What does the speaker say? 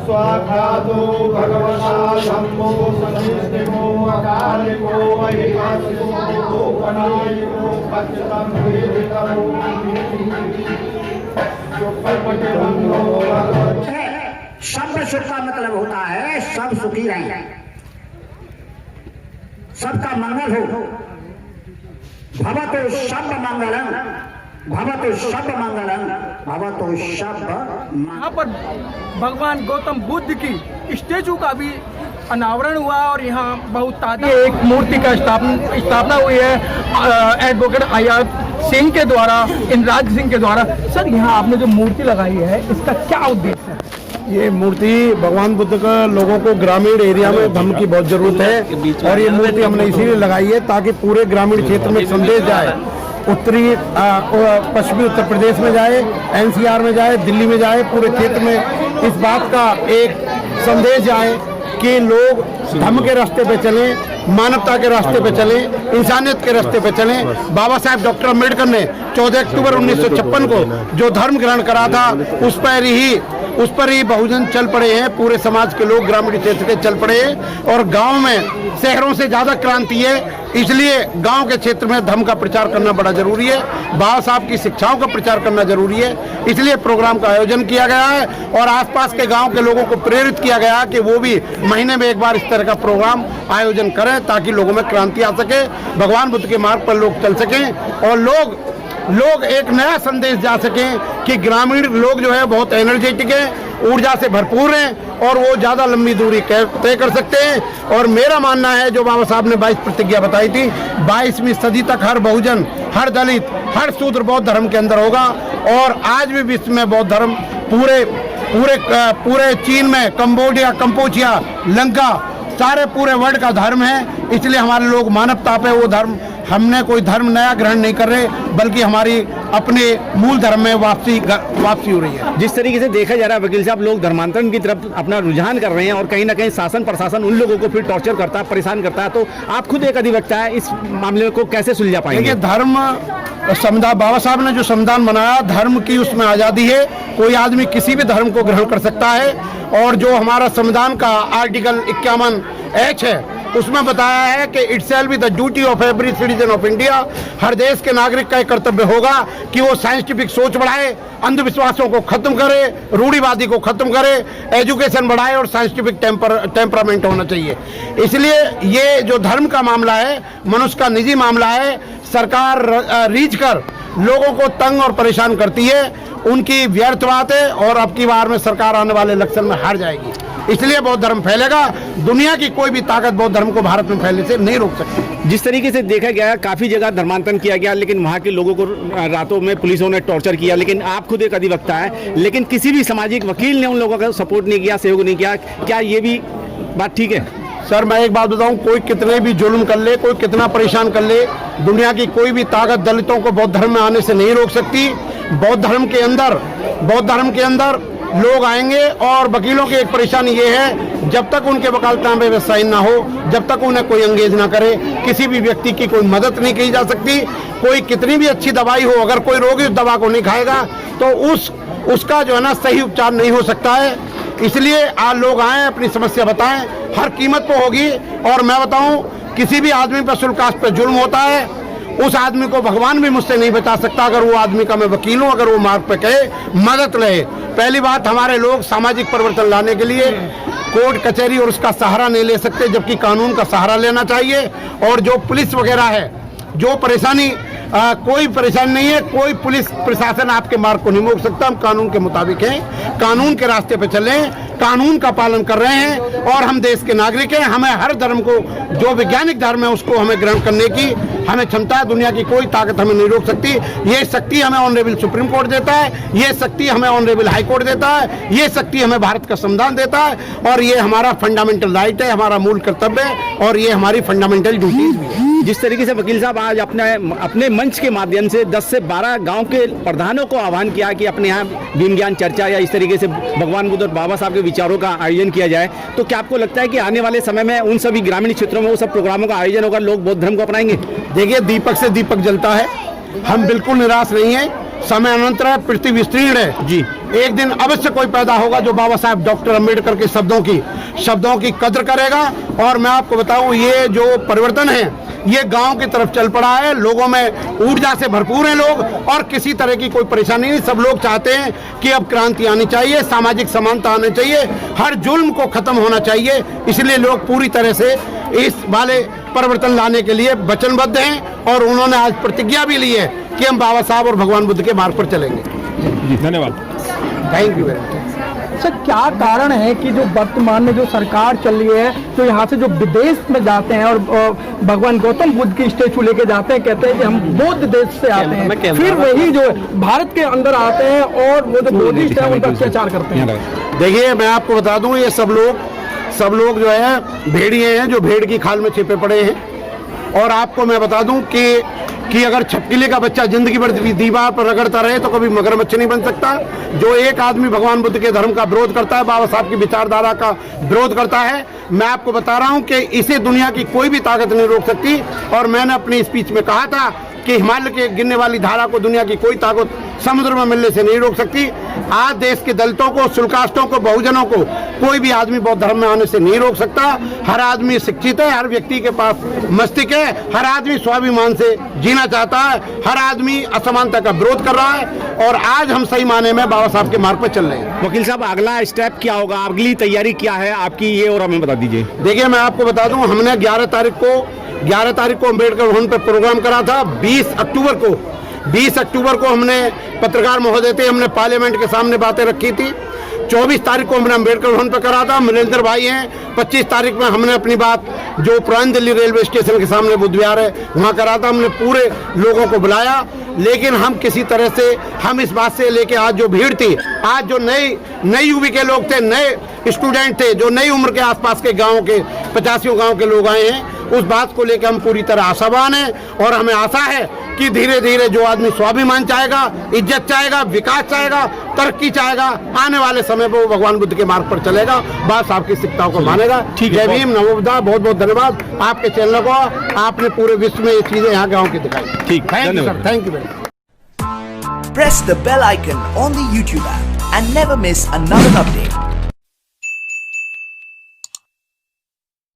स्वाखातो भगवता धम्मो सनिष्ठिको अकालिको महिमासिको पनायिको पच्चतम वेदितमो सब सुख का मतलब होता है सब सुखी रहें, सबका मंगल हो। भवतु सब मंगलम, भवतु सब मंगलम, भवतु सब। यहाँ पर भगवान गौतम बुद्ध की स्टेचू का भी अनावरण हुआ और यहाँ बहुत तादाद एक मूर्ति का स्थापना हुई है एडवोकेट आयात सिंह के द्वारा, इंद्राज सिंह के द्वारा। सर, यहाँ आपने जो मूर्ति लगाई है इसका क्या उद्देश्य है? ये मूर्ति भगवान बुद्ध का लोगों को ग्रामीण एरिया में धर्म की बहुत जरूरत है और ये मूर्ति हमने इसीलिए लगाई है ताकि पूरे ग्रामीण क्षेत्र में संदेश जाए। उत्तरी पश्चिमी उत्तर प्रदेश में जाए, एनसीआर में जाए, दिल्ली में जाए, पूरे क्षेत्र में इस बात का एक संदेश जाए कि लोग धर्म के रास्ते पे चलें, मानवता के रास्ते पे चलें, इंसानियत के रास्ते पे चलें। बाबा साहब डॉक्टर अम्बेडकर ने 14 अक्टूबर 1956 को जो धर्म ग्रहण करा था उस पर ही बहुजन चल पड़े हैं। पूरे समाज के लोग ग्रामीण क्षेत्र के चल पड़े हैं और गांव में शहरों से ज्यादा क्रांति है, इसलिए गांव के क्षेत्र में धर्म का प्रचार करना बड़ा जरूरी है। बाबा साहब की शिक्षाओं का प्रचार करना जरूरी है, इसलिए प्रोग्राम का आयोजन किया गया है और आसपास के गांव के लोगों को प्रेरित किया गया कि वो भी महीने में एक बार इस तरह का प्रोग्राम आयोजन करें ताकि लोगों में क्रांति आ सके, भगवान बुद्ध के मार्ग पर लोग चल सकें और लोग एक नया संदेश जा सकें कि ग्रामीण लोग जो है बहुत एनर्जेटिक हैं, ऊर्जा से भरपूर हैं और वो ज़्यादा लंबी दूरी तय कर सकते हैं। और मेरा मानना है जो बाबा साहब ने 22 प्रतिज्ञा बताई थी, 22वीं सदी तक हर बहुजन, हर दलित, हर शूद्र बौद्ध धर्म के अंदर होगा। और आज भी विश्व में बौद्ध धर्म पूरे चीन में, कंबोडिया, लंका, सारे पूरे वर्ल्ड का धर्म है। इसलिए हमारे लोग मानवता पे वो धर्म, हमने कोई धर्म नया ग्रहण नहीं कर रहे बल्कि हमारी अपने मूल धर्म में वापसी हो रही है। जिस तरीके से देखा जा रहा है वकील साहब, लोग धर्मांतरण की तरफ अपना रुझान कर रहे हैं और कहीं ना कहीं शासन प्रशासन उन लोगों को फिर टॉर्चर करता है, परेशान करता है, तो आप खुद एक अधिवक्ता है, इस मामले को कैसे सुलझा पाएंगे? धर्म बाबा साहब ने जो संविधान बनाया, धर्म की उसमें आज़ादी है, कोई आदमी किसी भी धर्म को ग्रहण कर सकता है। और जो हमारा संविधान का आर्टिकल 51H है उसमें बताया है कि it shall be the duty of every citizen of India, हर देश के नागरिक का एक कर्तव्य होगा कि वो साइंटिफिक सोच बढ़ाए, अंधविश्वासों को खत्म करे, रूढ़िवादी को खत्म करे, एजुकेशन बढ़ाए और साइंटिफिक टेम्परामेंट होना चाहिए। इसलिए ये जो धर्म का मामला है मनुष्य का निजी मामला है। सरकार रीच कर लोगों को तंग और परेशान करती है, उनकी व्यर्थ बात है और अब की बार में सरकार आने वाले इलेक्शन में हार जाएगी। इसलिए बौद्ध धर्म फैलेगा, दुनिया की कोई भी ताकत बौद्ध धर्म को भारत में फैलने से नहीं रोक सकती। जिस तरीके से देखा गया काफी जगह धर्मांतरण किया गया, लेकिन वहाँ के लोगों को रातों में पुलिसों ने टॉर्चर किया, लेकिन आप खुद एक अधिवक्ता है, लेकिन किसी भी सामाजिक वकील ने उन लोगों का सपोर्ट नहीं किया, सहयोग नहीं किया, क्या ये भी बात ठीक है? सर, मैं एक बात बताऊं, कोई कितने भी जुल्म कर ले, कोई कितना परेशान कर ले, दुनिया की कोई भी ताकत दलितों को बौद्ध धर्म में आने से नहीं रोक सकती। बौद्ध धर्म के अंदर लोग आएंगे और वकीलों की एक परेशानी ये है, जब तक उनके वकालतनामे में साइन ना हो, जब तक उन्हें कोई एंगेज ना करे, किसी भी व्यक्ति की कोई मदद नहीं की जा सकती। कोई कितनी भी अच्छी दवाई हो, अगर कोई रोगी उस दवा को नहीं खाएगा तो उसका जो है ना सही उपचार नहीं हो सकता है। इसलिए आज लोग आए, अपनी समस्या बताएं, हर कीमत पे होगी। और मैं बताऊं, किसी भी आदमी पर शुल्कास्ट पे जुल्म होता है, उस आदमी को भगवान भी मुझसे नहीं बचा सकता। अगर वो आदमी का मैं वकील हूं, अगर वो मार्ग पे कहे मदद ले। पहली बात, हमारे लोग सामाजिक परिवर्तन लाने के लिए कोर्ट कचहरी और उसका सहारा नहीं ले सकते, जबकि कानून का सहारा लेना चाहिए। और जो पुलिस वगैरह है, जो परेशानी, कोई परेशानी नहीं है, कोई पुलिस प्रशासन आपके मार्ग को नहीं रोक सकता। हम कानून के मुताबिक हैं, कानून के रास्ते पे चलें, कानून का पालन कर रहे हैं और हम देश के नागरिक हैं। हमें हर धर्म को, जो वैज्ञानिक धर्म है उसको हमें ग्रहण करने की हमें क्षमता है। दुनिया की कोई ताकत हमें नहीं रोक सकती। ये शक्ति हमें ऑनरेबल सुप्रीम कोर्ट देता है, ये शक्ति हमें ऑनरेबल हाई कोर्ट देता है, ये शक्ति हमें भारत का संविधान देता है और ये हमारा फंडामेंटल राइट है, हमारा मूल कर्तव्य है और ये हमारी फंडामेंटल ड्यूटीज भी है। जिस तरीके से वकील साहब आज अपने मंच के माध्यम से 10 से 12 गांव के प्रधानों को आह्वान किया कि अपने यहाँ भीम ज्ञान चर्चा या इस तरीके से भगवान बुद्ध और बाबा साहब के विचारों का आयोजन किया जाए, तो क्या आपको लगता है कि आने वाले समय में उन सभी ग्रामीण क्षेत्रों में वो सब प्रोग्रामों का आयोजन होकर लोग बौद्ध धर्म को अपनाएंगे? देखिए, दीपक से दीपक जलता है। हम बिल्कुल निराश नहीं है। समय अनंतर है, पृथ्वी विस्तीर्ण है जी। एक दिन अवश्य कोई पैदा होगा जो बाबा साहब डॉक्टर अम्बेडकर के शब्दों की कद्र करेगा। और मैं आपको बताऊं, ये जो परिवर्तन है ये गांव की तरफ चल पड़ा है। लोगों में ऊर्जा से भरपूर हैं लोग, और किसी तरह की कोई परेशानी नहीं। सब लोग चाहते हैं कि अब क्रांति आनी चाहिए, सामाजिक समानता आनी चाहिए, हर जुल्म को खत्म होना चाहिए। इसलिए लोग पूरी तरह से इस वाले परिवर्तन लाने के लिए वचनबद्ध हैं, और उन्होंने आज प्रतिज्ञा भी ली है कि हम बाबा साहब और भगवान बुद्ध के मार्ग पर चलेंगे। धन्यवाद। Thank you very much. Sir, क्या कारण है कि जो वर्तमान में जो सरकार चल रही है, तो यहाँ से जो विदेश में जाते हैं और भगवान गौतम बुद्ध की स्टेचू लेके जाते हैं, कहते हैं कि हम बौद्ध देश से आते हैं, फिर वही जो भारत के अंदर आते हैं और वो जो बुद्धिस्ट है उन पर अत्याचार करते हैं। देखिए, मैं आपको बता दूं, ये सब लोग जो है भेड़िए हैं जो भेड़ की खाल में छिपे पड़े हैं। और आपको मैं बता दूं कि अगर छपकिले का बच्चा जिंदगी भर दीवार पर रगड़ता रहे तो कभी मगरमच्छ नहीं बन सकता। जो एक आदमी भगवान बुद्ध के धर्म का विरोध करता है, बाबा साहब की विचारधारा का विरोध करता है, मैं आपको बता रहा हूं कि इसे दुनिया की कोई भी ताकत नहीं रोक सकती। और मैंने अपनी स्पीच में कहा था कि हिमालय के गिरने वाली धारा को दुनिया की कोई ताकत समुद्र में मिलने से नहीं रोक सकती। आज देश के दलितों को, शुल्काष्टों को, बहुजनों को कोई भी आदमी बौद्ध धर्म में आने से नहीं रोक सकता। हर आदमी शिक्षित है, हर व्यक्ति के पास मस्तिष्क है, हर आदमी स्वाभिमान से जीना चाहता है, हर आदमी असमानता का विरोध कर रहा है। और आज हम सही माने में बाबा साहब के मार्ग पर चल रहे हैं। वकील साहब, अगला स्टेप क्या होगा, अगली तैयारी क्या है आपकी, ये और हमें बता दीजिए। देखिए, मैं आपको बता दूं, हमने 11 तारीख को अम्बेडकर भवन पर प्रोग्राम करा था। 20 अक्टूबर को हमने पत्रकार महोदय थे, हमने पार्लियामेंट के सामने बातें रखी थी। 24 तारीख को हमने अम्बेडकर भवन पर करा था। मनेंद्र भाई हैं। 25 तारीख में हमने अपनी बात जो पुरानी दिल्ली रेलवे स्टेशन के सामने बुद्ध विहार है वहाँ करा था। हमने पूरे लोगों को बुलाया, लेकिन हम किसी तरह से हम इस बात से लेके आज जो भीड़ थी, आज जो नई यूवी के लोग थे, नए स्टूडेंट थे, जो नई उम्र के आसपास के गाँव के 85 गाँव के लोग आए हैं, उस बात को लेकर हम पूरी तरह आशावान हैं। और हमें आशा है कि धीरे धीरे जो आदमी स्वाभिमान चाहेगा, इज्जत चाहेगा, विकास चाहेगा, तरक्की चाहेगा, आने वाले समय पर वो भगवान बुद्ध के मार्ग पर चलेगा, बाबा साहब की शिक्षाओं को मानेगा। जय भीम, नमो बुद्धाय। बहुत बहुत धन्यवाद आपके चैनल को, आपने पूरे विश्व में ये चीजें यहाँ गाँव की दिखाई। ठीक, thank you sir, thank you very Press the bell icon on the YouTube app and never miss another update.